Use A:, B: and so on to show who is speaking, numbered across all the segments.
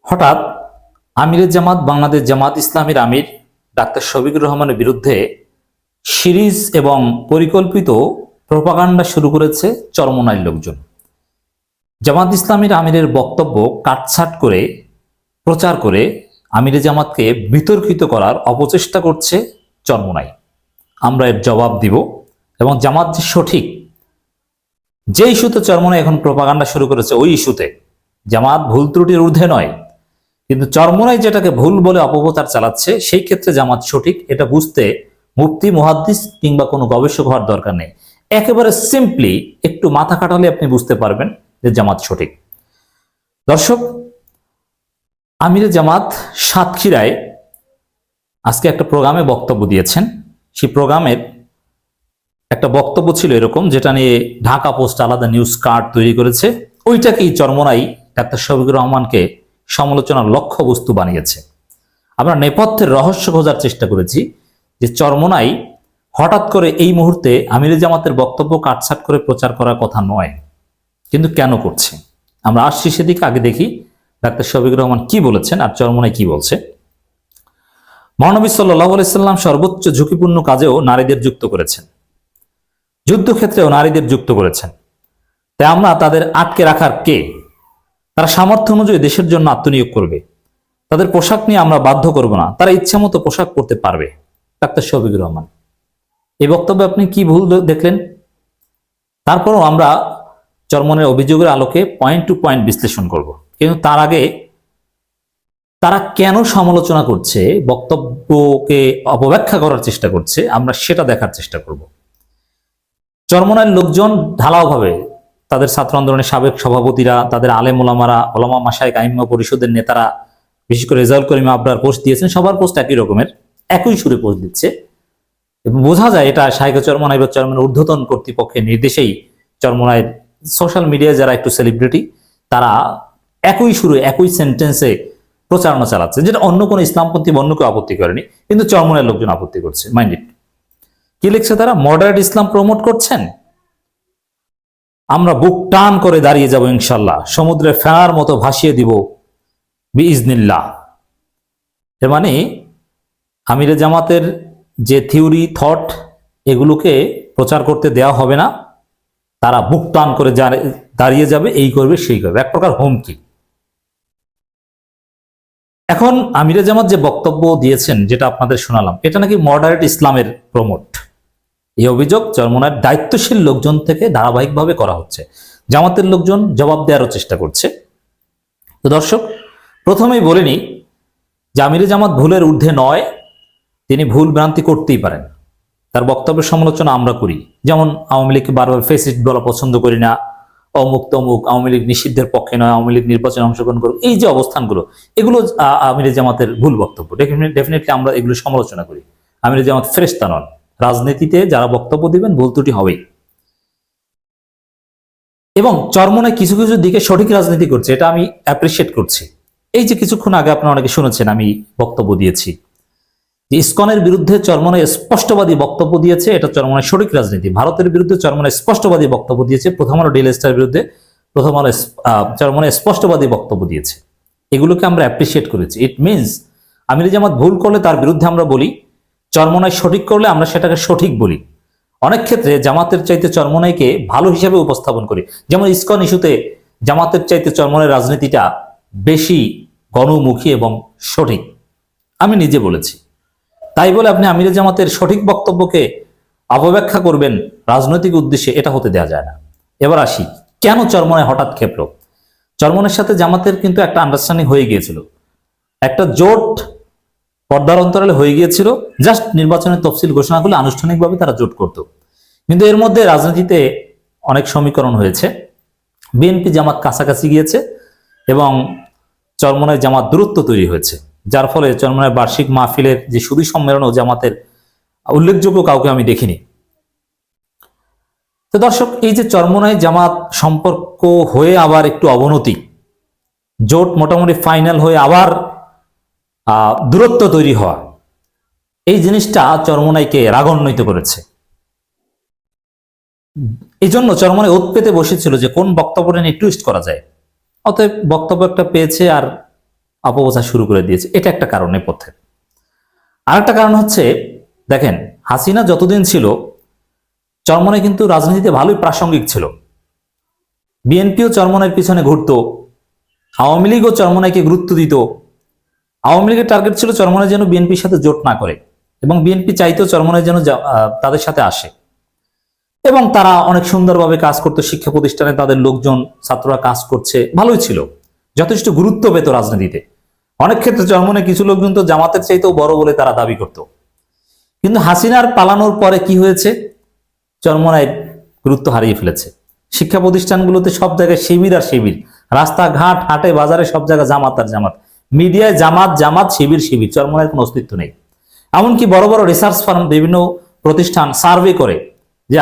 A: হঠাৎ আমিরে জামাত বাংলাদেশ জামাত ইসলামীর আমির ডাক্তার শফিকুর রহমানের বিরুদ্ধে সিরিজ এবং পরিকল্পিত প্রপাগান্ডা শুরু করেছে চরমোনাইর লোকজন। জামাত ইসলামীর আমিরের বক্তব্য কাটছাট করে প্রচার করে আমিরে জামাতকে বিতর্কিত করার অপচেষ্টা করছে চরমোনাই। আমরা এর জবাব দিব এবং জামাত যে সঠিক, যে ইস্যুতে চরমোনাই এখন প্রপাগান্ডা শুরু করেছে ওই ইস্যুতে জামাত ভুল ত্রুটির ঊর্ধ্বে নয়, কিন্তু চরমোনাই যেটাকে ভুল বলে অপপ্রচার চালাচ্ছে সেই ক্ষেত্রে জামাত সঠিক। এটা বুঝতে মুফতি, মুহাদ্দিস কিংবা কোনো গবেষক হওয়ার দরকার নেই। একেবারে সিম্পলি একটু মাথা খাটালে আপনি বুঝতে পারবেন যে জামাত সঠিক। দর্শক, আমিরে জামাত সাতক্ষীরায় আজকে একটা প্রোগ্রামে বক্তব্য দিয়েছেন। সেই প্রোগ্রামের একটা বক্তব্য ছিল এরকম, যেটা নিয়ে ঢাকা পোস্ট আলাদা নিউজ কার্ড তৈরি করেছে। ওইটাকেই চরমোনাই ডাক্তার শফিকুর রহমানকে সমালোচনার লক্ষ্যবস্তু বানিয়েছে। আমরা নেপথ্যের রহস্য খোঁজার চেষ্টা করেছি যে চরমোনাই হঠাৎ করে এই মুহূর্তে আমিরে জামাতের বক্তব্য কাটছাট করে প্রচার করার কথা নয়, কিন্তু কেন করছে। আমরা আসছি সেদিকে। আগে দেখি ডাক্তার শফিকুর রহমান কি বলেছেন আর চরমোনাই কি বলছে। মহানবী সাল্লাল্লাহু আলাইহি সাল্লাম সর্বোচ্চ ঝুঁকিপূর্ণ কাজেও নারীদের যুক্ত করেছেন, যুদ্ধক্ষেত্রেও নারীদের যুক্ত করেছেন। তাই আমরা তাদের আটকে রাখার কে? তারা সামর্থ্য অনুযায়ী দেশের জন্য আত্মনিয়োগ করবে। তাদের পোশাক নিয়ে আমরা বাধ্য করব না, তারা ইচ্ছা মতো পোশাক পরতে পারবে। ডাক্তার শফিকুর রহমান, এই বক্তব্যে আপনি কি ভুল দেখলেন? তারপরও আমরা চরমোনাইয়ের অভিযোগের আলোকে পয়েন্ট টু পয়েন্ট বিশ্লেষণ করব। কিন্তু তার আগে তারা কেন সমালোচনা করছে, বক্তব্যকে অপব্যাখ্যা করার চেষ্টা করছে, আমরা সেটা দেখার চেষ্টা করব। চরমোনাইয়ের লোকজন ঢালাওভাবে তাদের ছাত্র আন্দোলনের সাবেক সভাপতিরা, তাদের আলেম ওলামারা, ওলামা মাশায়েখ আইম্মা পরিষদের নেতারা, বিশেষ করে রেজাউল করিম আবরার পোস্ট দিয়েছেন। সবার পোস্ট একই রকমের, একই সুরে পোস্ট দিচ্ছে এবং বোঝা যায় এটা শাইখ চরমোনাই বা চরমোনাইয়ের ঊর্ধ্বতন কর্তৃপক্ষের নির্দেশেই চরমোনাইয়ের সোশ্যাল মিডিয়ায় যারা একটু সেলিব্রিটি তারা একই সুরে একই সেন্টেন্সে প্রচারণা চালাচ্ছে, যেটা অন্য কোনো ইসলামপন্থী অন্য কেউ আপত্তি করেনি, কিন্তু চরমোনাইয়ের লোকজন আপত্তি করছে। Mind it. কি লিখছে তারা? মডারেট ইসলাম প্রমোট করছেন, আমরা বুক টান করে দাঁড়িয়ে যাব ইনশাল্লাহ, সমুদ্রে ফেনার মতো ভাসিয়ে দিব বিইজনিল্লাহ। এর মানে আমিরে জামাতের যে থিওরি থট এগুলোকে প্রচার করতে দেওয়া হবে না, তারা বুক টান করে দাঁড়িয়ে যাবে, এই করবে সেই করবে, এক প্রকার হুমকি। এখন আমিরে জামাত যে বক্তব্য দিয়েছেন, যেটা আপনাদের শোনালাম, এটা নাকি মডারেট ইসলামের প্রমোট। এই অভিযোগ চরমোনাইয়ের দায়িত্বশীল লোকজন থেকে ধারাবাহিকভাবে করা হচ্ছে। জামাতের লোকজন জবাব দেওয়ারও চেষ্টা করছে। তো দর্শক, প্রথমেই বলিনি যে আমিরে জামাত ভুলের ঊর্ধ্বে নয়, তিনি ভুল ভ্রান্তি করতেই পারেন। তার বক্তব্যের সমালোচনা আমরা করি, যেমন আওয়ামী লীগকে বারবার ফেসিস্ট বলা পছন্দ করি না, অমুক তমুক, আওয়ামী লীগ নিষিদ্ধের পক্ষে নয়, আওয়ামী লীগ নির্বাচনে অংশগ্রহণ করুক, এই যে অবস্থানগুলো, এগুলো আমিরে জামাতের ভুল বক্তব্য। ডেফিনেটলি আমরা এগুলো সমালোচনা করি। আমিরে জামাত ফেরেশতা নন। রাজনীতিতে যারা বক্তব্য দিবেন ভুল ত্রুটি হবেই। এবং চরমোনাই কিছু কিছু দিকে সঠিক রাজনীতি করছে, এটা আমি অ্যাপ্রিসিয়েট করছি। এই যে কিছুক্ষণ আগে আপনারা অনেকে শুনেছেন আমি বক্তব্য দিয়েছি যে ইসকনের বিরুদ্ধে চরমোনাই স্পষ্টবাদী বক্তব্য দিয়েছে, এটা চরমোনাই সঠিক রাজনীতি। ভারতের বিরুদ্ধে চরমোনাই স্পষ্টবাদী বক্তব্য দিয়েছে, প্রথম আলো ডেইলি স্টারের বিরুদ্ধে চরমোনাই স্পষ্টবাদী বক্তব্য দিয়েছে। এগুলোকে আমরা অ্যাপ্রিসিয়েট করেছি। ইট মিনস আমিরে জামাত ভুল করলে তার বিরুদ্ধে আমরা বলি, চরমোনাই সঠিক করলে আমরা সেটাকে সঠিক বলি। অনেক ক্ষেত্রে জামাতের চাইতে চরমোনাইকে ভালো হিসেবে উপস্থাপন করি, যেমন ইসকন ইস্যুতে জামাতের চাইতে চরমোনাইয়ের রাজনীতিটা বেশি গণমুখী এবং সঠিক, আমি নিজে বলেছি। তাই বলে আপনি আমিরে জামাতের সঠিক বক্তব্যকে অপব্যাখ্যা করবেন রাজনৈতিক উদ্দেশ্যে, এটা হতে দেওয়া যায় না। এবার আসি, কেন চরমোনাই হঠাৎ খেপল। চরমোনাইয়ের সাথে জামাতের কিন্তু একটা আন্ডারস্ট্যান্ডিং হয়ে গিয়েছিল, একটা জোট পর্দার অন্তরালে হয়ে গিয়েছিল। জাস্ট নির্বাচনের তফসিল ঘোষণা করলে আনুষ্ঠানিকভাবে তারা জোট করত। কিন্তু এর মধ্যে রাজনীতিতে অনেক সমীকরণ হয়েছে, বিএনপি জামাত কাছাকাছি গিয়েছে এবং চরমোনাই জামাত দূরত্ব তৈরি হয়েছে, যার ফলে চরমোনাই বার্ষিক মাহফিলের যে সুধী সম্মেলন ও জামাতের উল্লেখযোগ্য কাউকে আমি দেখিনি। তো দর্শক, এই যে চরমোনাই জামাত সম্পর্ক হয়ে আবার একটু অবনতি, জোট মোটামুটি ফাইনাল হয়ে আবার দূরত্ব তৈরি হওয়া, এই জিনিসটা চরমোনাইকে রাগান্বিত করেছে। এই জন্য চরমোনাই ওত পেতে বসেছিল যে কোন বক্তব্যটা নিয়ে টুইস্ট করা যায়। অতএব বক্তব্য একটা পেয়েছে আর অপপ্রচার শুরু করে দিয়েছে। এটা একটা কারণ নেপথ্যে। আরেকটা কারণ হচ্ছে, দেখেন হাসিনা যতদিন ছিল চরমনাই কিন্তু রাজনীতিতে ভালোই প্রাসঙ্গিক ছিল। বিএনপিও চরমনাইয়ের পিছনে ঘুরতো, আওয়ামী লীগও চরমনাইকে গুরুত্ব দিত। আওয়ামী লীগের টার্গেট ছিল চরমনাই যেন বিএনপির সাথে জোট না করে, এবং বিএনপি চাইতো চরমনাই যেন তাদের সাথে আসে, এবং তারা অনেক সুন্দরভাবে কাজ করতো। শিক্ষা প্রতিষ্ঠানে তাদের লোকজন, ছাত্ররা কাজ করছে, ভালোই ছিল, যথেষ্ট গুরুত্ব পেত রাজনীতিতে। অনেক ক্ষেত্রে চরমনাই কিছু লোকজন তো জামাতের চাইতেও বড় বলে তারা দাবি করত। কিন্তু হাসিনার পালানোর পরে কি হয়েছে, চরমনাই গুরুত্ব হারিয়ে ফেলেছে। শিক্ষা প্রতিষ্ঠানগুলোতে সব জায়গায় শিবির আর শিবির, রাস্তাঘাট, হাটে বাজারে সব জায়গায় জামাত আর জামাত, মিডিয়ায় জামাত জামাত, শিবির শিবির, চরমনাইয়ের কোনো অস্তিত্ব নেই। এমনকি বড় বড় রিসার্চ ফার্ম, বিভিন্ন প্রতিষ্ঠান সার্ভে করে যে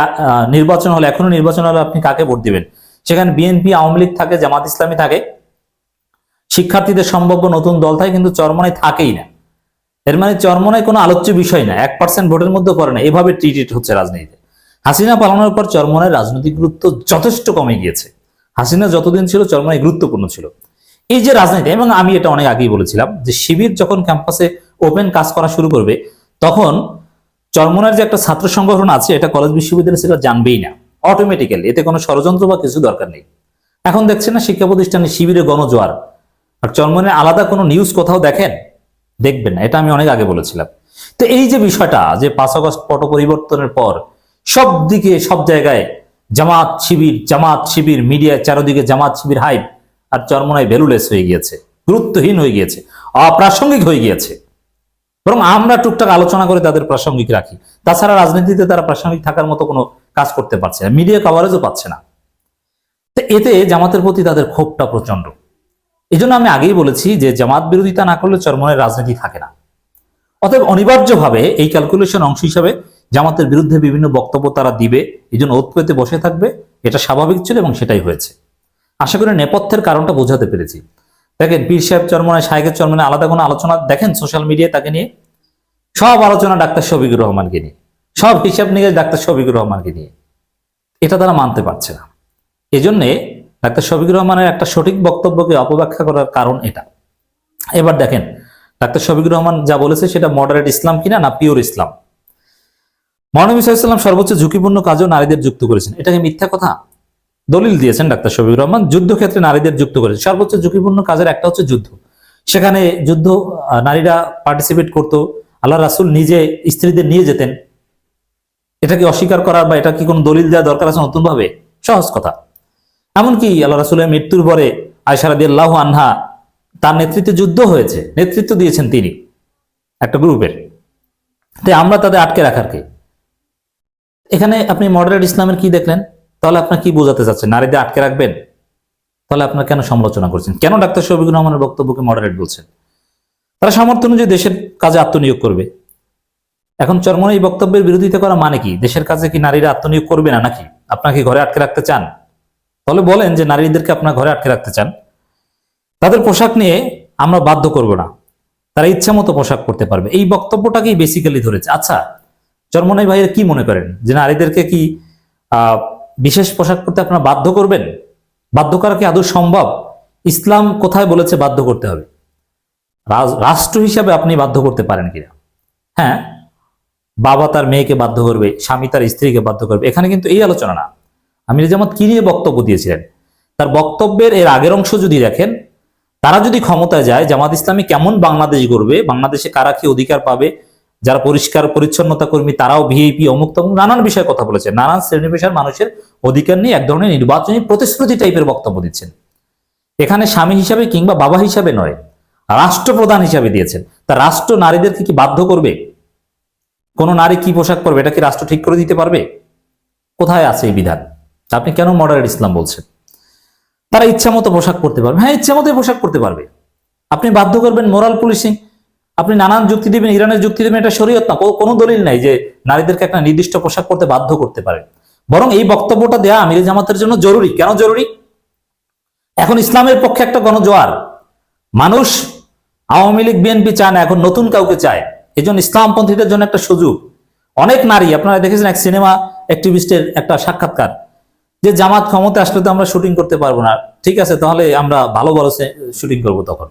A: নির্বাচন হলে, এখনো নির্বাচন হলে আপনি কাকে ভোট দিবেন, সেখানে বিএনপি, আওয়ামী লীগ থাকে, জামাত ইসলামী থাকে, শিক্ষার্থীদের সম্ভাব্য নতুন দল থাকে, কিন্তু চরমনাই থাকেই না। এর মানে চরমনাই কোনো আলোচ্য বিষয় না, 1% ভোটের মধ্যে পড়ে না। এভাবে ট্রিট হচ্ছে রাজনীতিতে। হাসিনা পালানোর পর চরমনাইয়ের রাজনৈতিক গুরুত্ব যথেষ্ট কমে গিয়েছে। হাসিনা যতদিন ছিল চরমনাই গুরুত্বপূর্ণ ছিল। এই যে রাজনীতি, এবং আমি এটা অনেক আগেই বলেছিলাম যে শিবির যখন ক্যাম্পাসে ওপেন কাজ করা শুরু করবে, তখন চরমনাইয়ের যে একটা ছাত্র সংগঠন আছে, এটা কলেজ বিশ্ববিদ্যালয় সেটা জানবেই না অটোমেটিক্যালি। এতে কোনো ষড়যন্ত্র বা কিছু দরকার নেই। এখন দেখছেন না শিক্ষা প্রতিষ্ঠানে শিবিরে গণজোয়ার, আর চরমনাইয়ের আলাদা কোনো নিউজ কোথাও দেখেন? দেখবেন না। এটা আমি অনেক আগে বলেছিলাম। তো এই যে বিষয়টা, যে 5 আগস্ট পট পরিবর্তনের পর সব দিকে, সব জায়গায় জামাত শিবির, মিডিয়ায় চারদিকে জামাত শিবির হাইপ, আর চরমনাই ভ্যালুলেস হয়ে গিয়েছে, গুরুত্বহীন হয়ে গিয়েছে, অপ্রাসঙ্গিক হয়ে গিয়েছে। বরং আমরা টুকটাক আলোচনা করে তাদের প্রাসঙ্গিক রাখি। তাছাড়া রাজনীতিতে তারা প্রাসঙ্গিক থাকার মতো কোনো কাজ করতে পারছে না, মিডিয়া কভারেজও পাচ্ছে না। তো এতে জামাতের প্রতি তাদের ক্ষোভটা প্রচন্ড। এই জন্য আমি আগেই বলেছি যে জামাত বিরোধিতা না করলে চরমনাইয়ের রাজনীতি থাকে না। অতএব অনিবার্যভাবে এই ক্যালকুলেশন অংশ হিসাবে জামাতের বিরুদ্ধে বিভিন্ন বক্তব্য তারা দিবে, এই জন্য ওত পেতে বসে থাকবে। এটা স্বাভাবিক ছিল এবং সেটাই হয়েছে। আশা করি নেপথ্যের কারণটা বোঝাতে পেরেছি। দেখেন পীর সাহেব চরমনাই, শাহেখের চরমনাই আলাদা কোনো আলোচনা দেখেন সোশ্যাল মিডিয়ায় তাকে নিয়ে? সব আলোচনা ডাক্তার শফিকুর রহমানকে নিয়ে, সব হিসাব নিয়ে ডাক্তার শফিকুর রহমানকে নিয়ে। এটা তারা মানতে পারছে না। এজন্যে ডাক্তার শফিকুর রহমানের একটা সঠিক বক্তব্যকে অপব্যাখ্যা করার কারণ এটা। এবার দেখেন ডাক্তার শফিকুর রহমান যা বলেছে সেটা মডারেট ইসলাম কিনা, না পিওর ইসলাম। মহানবী সাল্লাল্লাহু আলাইহি ওয়াসাল্লাম সর্বোচ্চ ঝুঁকিপূর্ণ কাজও নারীদের যুক্ত করেছেন, এটাকে মিথ্যা কথা? দলিল দিয়েছেন ডাক্তার শফিকুর রহমান, যুদ্ধক্ষেত্রে নারীদের যুক্ত করেছেন। সর্বোচ্চ ঝুঁকিপূর্ণ কাজের একটা হচ্ছে যুদ্ধ। সেখানে যুদ্ধ নারীরা পার্টিসিপেট করতো, আল্লাহ রাসূল নিজে স্ত্রীদের নিয়ে যেতেন। এটাকে অস্বীকার করার বা এটা কি কোনো দলিল দেওয়া দরকার আছে নতুন ভাবে? সহজ কথা। এমনকি আল্লাহ রাসূলের মৃত্যুর পরে আয়েশা রাদিয়াল্লাহু আনহা, তার নেতৃত্বে যুদ্ধ হয়েছে, নেতৃত্ব দিয়েছেন তিনি একটা গ্রুপের। তাই আমরা তাদের আটকে রাখার কে? এখানে আপনি মডারেট ইসলামের কি দেখলেন? তাহলে আপনার কি বোঝাতে চাচ্ছেন? নারীদের আটকে রাখবেন? তাহলে আপনার কেন সমালোচনা করছেন? কেন ডাক্তার শফিকুর রহমানের বক্তব্যকে মডারেট বলছেন? তারা সামর্থ্য অনুযায়ী দেশের কাজে আত্মনিয়োগ করবে। এখন চরমনাই এই বক্তব্যের বিরোধিতা করা মানে কি? দেশের কাজে কি নারীরা আত্মনিয়োগ করবে না নাকি? আপনাকে ঘরে আটকে রাখতে চান? তাহলে বলেন যে নারীদেরকে আপনার ঘরে আটকে রাখতে চান। তাদের পোশাক নিয়ে আমরা বাধ্য করব না, তারা ইচ্ছা মতো পোশাক পরতে পারবে, এই বক্তব্যটাকেই বেসিক্যালি ধরেছে। আচ্ছা, চরমনাই ভাইয়ের কি মনে করেন যে নারীদেরকে কি বিশেষ পোশাক পরতে আপনারা বাধ্য করবেন? বাধ্য করা কি আদৌ সম্ভব? ইসলাম কোথায় বলেছে বাধ্য করতে হবে? রাষ্ট্র হিসাবে আপনি বাধ্য করতে পারেন কিনা? হ্যাঁ, বাবা তার মেয়েকে বাধ্য করবে, স্বামী তার স্ত্রীকে বাধ্য করবে, এখানে কিন্তু এই আলোচনা না। আমির জামাত কি নিয়ে বক্তব্য দিয়েছিলেন, তার বক্তব্যের এর আগের অংশ যদি দেখেন, তারা যদি ক্ষমতায় যায় জামাত ইসলামী কেমন বাংলাদেশ গড়বে, বাংলাদেশে কারা কি অধিকার পাবে, যারা পরিষ্কার পরিচ্ছন্নতা কর্মী তারাও ভিআইপি, অমুক তমুক নানান বিষয়ে কথা বলেছে, নানান শ্রেণী পেশার মানুষের অধিকার নিয়ে এক ধরনের নির্বাচনী প্রতিশ্রুতি টাইপের বক্তব্য দিচ্ছেন। এখানে স্বামী হিসাবে কিংবা বাবা হিসাবে নয়, রাষ্ট্রপ্রধান হিসাবে দিয়েছেন। তা রাষ্ট্র নারীদেরকে কি বাধ্য করবে? কোন নারী কি পোশাক পরবে এটা কি রাষ্ট্র ঠিক করে দিতে পারবে? কোথায় আছে এই বিধান? আপনি কেন মডারেট ইসলাম বলছেন? তারা ইচ্ছা মতো পোশাক পরতে পারবে। হ্যাঁ, ইচ্ছা মতো পোশাক পরতে পারবে। আপনি বাধ্য করবেন মোরাল পুলিশিং, আপনি নানান যুক্তি দিবেন, ইরানের যুক্তি দিবেন, এটা শরীয়ত না। কোনো দলিল নাই যে নারীদেরকে একটা নির্দিষ্ট পোশাক পরতে বাধ্য করতে পারে। বরং এই বক্তব্যটা দেয়া আমির জামাতের জন্য জরুরি। কেন জরুরি? এখন ইসলামের পক্ষে একটা গণজোয়ার, মানুষ আওয়ামী লীগ বিএনপি চায় না, এখন নতুন কাউকে চায়। এই জন্য ইসলামপন্থীদের জন্য একটা সুযোগ। অনেক নারী, আপনারা দেখেছেন এক সিনেমা অ্যাক্টিভিস্টের একটা সাক্ষাৎকার, যে জামাত ক্ষমতা আসলে তো আমরা শুটিং করতে পারবো না, ঠিক আছে তাহলে আমরা ভালো ভালো শুটিং করবো। তখন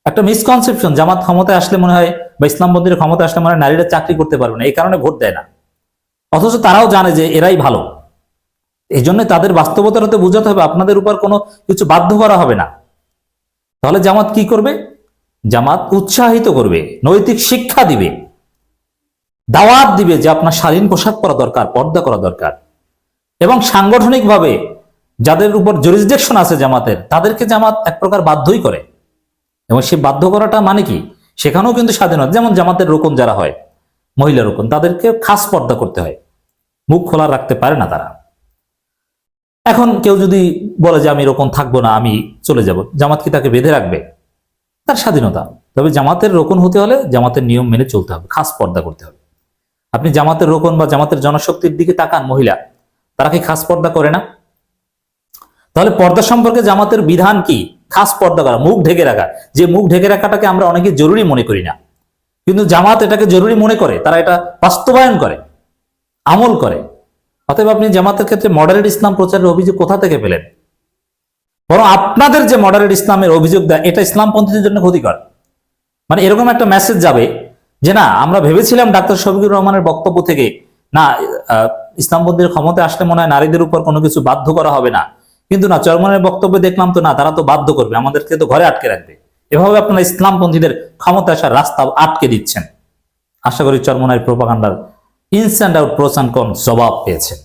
A: একটা মিসকনসেপশন, জামাত ক্ষমতায় আসলে মনে হয় বা ইসলামপন্থীর ক্ষমতায় আসলে মনে হয় নারীরা চাকরি করতে পারবে না, এই কারণে ভোট দেয় না। অথচ তারাও জানে যে এরাই ভালো। এই জন্য তাদের বাস্তবতাটা বুঝাতে হবে, আপনাদের উপর কোনো কিছু বাধ্য করা হবে না। তাহলে জামাত কি করবে? জামাত উৎসাহিত করবে, নৈতিক শিক্ষা দিবে, দাওয়াত দিবে যে আপনার স্বাধীন পোশাক পরা দরকার, পর্দা করা দরকার, এবং সাংগঠনিকভাবে যাদের উপর জুরিসডিকশন আছে জামাতের, তাদেরকে জামাত এক প্রকার বাধ্যই করে। এবং সেই বাধ্য করাটা মানে কি, সেখানেও কিন্তু স্বাধীনতা। যেমন জামাতের রোকন যারা হয়, মহিলা রোকন, তাদেরকে খাস পর্দা করতে হয়, মুখ খোলা রাখতে পারে না তারা। এখন কেউ যদি বলে যে আমি রোকন থাকবো না, আমি চলে যাব, জামাত কি তাকে বেঁধে রাখবে? তার স্বাধীনতা। তবে জামাতের রোকন হতে হলে জামাতের নিয়ম মেনে চলতে হবে, খাস পর্দা করতে হবে। আপনি জামাতের রোকন বা জামাতের জনশক্তির দিকে তাকান, মহিলা তারা কি খাস পর্দা করে না? তাহলে পর্দা সম্পর্কে জামাতের বিধান কি? খাস পর্দা করা, মুখ ঢেকে রাখা। যে মুখ ঢেকে রাখাটাকে আমরা অনেকে জরুরি মনে করি না, কিন্তু জামাত এটাকে জরুরি মনে করে, তারা এটা বাস্তবায়ন করে, আমল করে। অতএব আপনি জামাতের ক্ষেত্রে মডারেট ইসলাম প্রচারের অভিযোগ কোথা থেকে পেলেন? বরং আপনাদের যে মডারেট ইসলামের অভিযোগ দেয়, এটা ইসলামপন্থীদের জন্য ক্ষতিকর। মানে এরকম একটা মেসেজ যাবে যে না, আমরা ভেবেছিলাম ডাক্তার শফিকুর রহমানের বক্তব্য থেকে না, ইসলামপন্থীর ক্ষমতায় আসলে মনে হয় নারীদের উপর কোনো কিছু বাধ্য করা হবে না, কিন্তু না, চরমনের বক্তব্যে দেখলাম তো না, তারা তো বাধ্য করবে, আমাদেরকে তো ঘরে আটকে রাখবে। এভাবে আপনারা ইসলামপন্থীদের ক্ষমতা আসার রাস্তা আটকে দিচ্ছেন। আশা করি চরমনের প্রোপাগান্ডার ins and out, pros and cons জবাব পেয়েছেন।